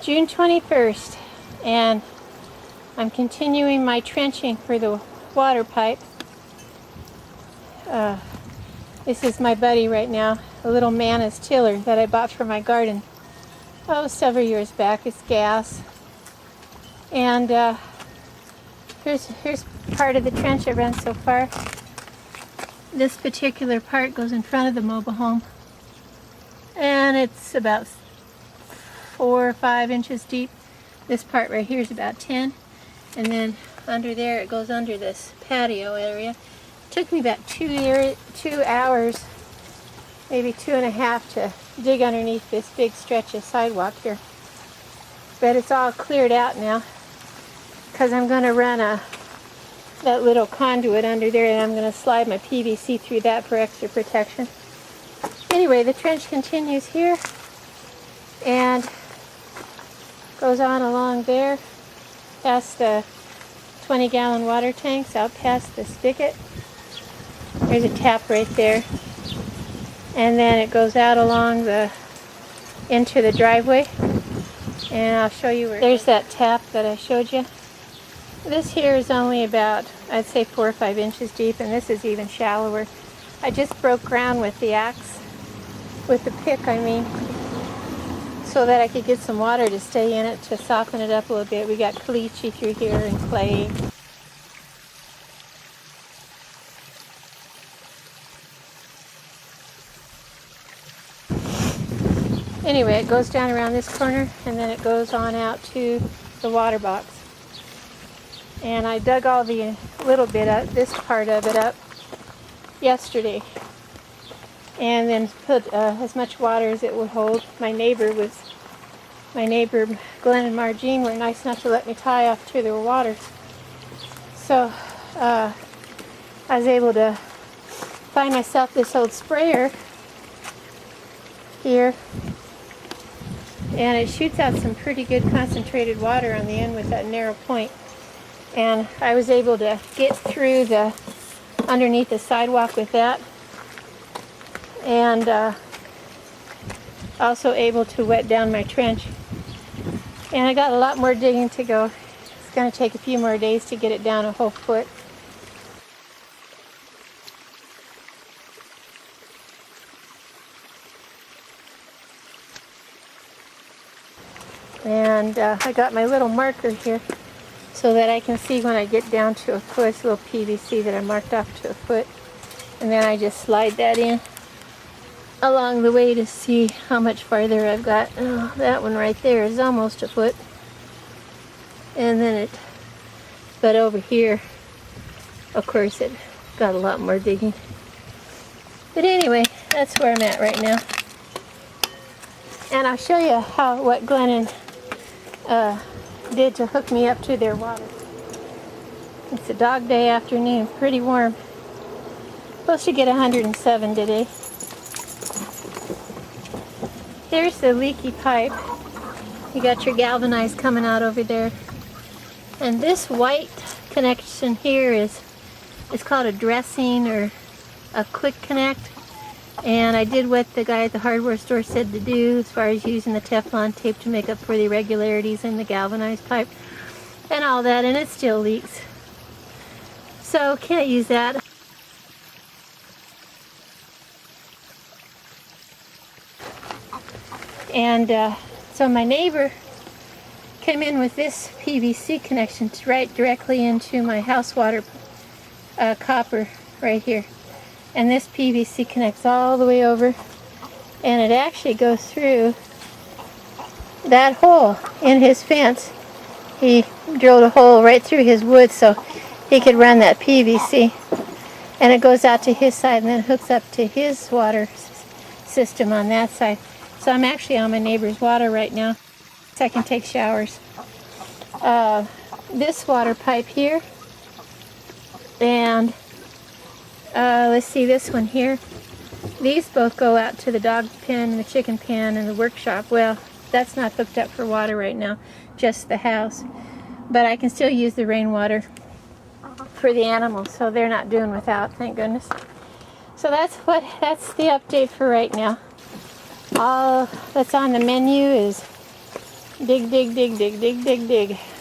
June 21st, and I'm continuing my trenching for the water pipe. This is my buddy right now, a little Manus tiller that I bought for my garden several years back. It's gas. And here's part of the trench I've run so far. This particular part goes in front of the mobile home, and it's about 4 or 5 inches deep. This part right here is about 10, and then under there it goes under this patio area. It took me about 2 hours, maybe 2.5, to dig underneath this big stretch of sidewalk here. But it's all cleared out now, because I'm going to run that little conduit under there, and I'm going to slide my PVC through that for extra protection. Anyway, the trench continues here and goes on along there past the 20-gallon water tanks, out past the spigot. There's a tap right there, and then it goes out along into the driveway, and I'll show you where. There's that tap that I showed you. This here is only about, I'd say, 4 or 5 inches deep, and this is even shallower. I just broke ground with the axe, with the pick I mean, so that I could get some water to stay in it to soften it up a little bit. We got caliche through here and clay. Anyway, it goes down around this corner, and then it goes on out to the water box. And I dug all the little bit up, this part of it up, yesterday, and then put as much water as it would hold. My neighbor Glenn and Margene were nice enough to let me tie off to their water. So I was able to find myself this old sprayer here, and it shoots out some pretty good concentrated water on the end with that narrow point. And I was able to get through underneath the sidewalk with that, and also able to wet down my trench. And I got a lot more digging to go. It's going to take a few more days to get it down a whole foot. And I got my little marker here, so that I can see when I get down to a foot. It's a little PVC that I marked off to a foot. And then I just slide that in along the way to see how much farther I've got. Oh, that one right there is almost a foot. And then but over here, of course, it got a lot more digging. But anyway, that's where I'm at right now. And I'll show you what Glenn and did to hook me up to their water. It's a dog day afternoon, pretty warm. Supposed to get 107 today. There's the leaky pipe. You got your galvanized coming out over there. And this white connection here is called a dressing or a quick connect. And I did what the guy at the hardware store said to do as far as using the Teflon tape to make up for the irregularities in the galvanized pipe and all that, and it still leaks. So can't use that. And so my neighbor came in with this PVC connection right directly into my house water copper right here. And this PVC connects all the way over, and it actually goes through that hole in his fence. He drilled a hole right through his wood so he could run that PVC, and it goes out to his side and then hooks up to his water system on that side. So I'm actually on my neighbor's water right now, so I can take showers. This water pipe here, and let's see, this one here. These both go out to the dog pen and the chicken pen and the workshop. Well, that's not hooked up for water right now, just the house. But I can still use the rainwater for the animals, so they're not doing without, thank goodness. So that's the update for right now. All that's on the menu is Dig, dig, dig, dig, dig, dig, dig.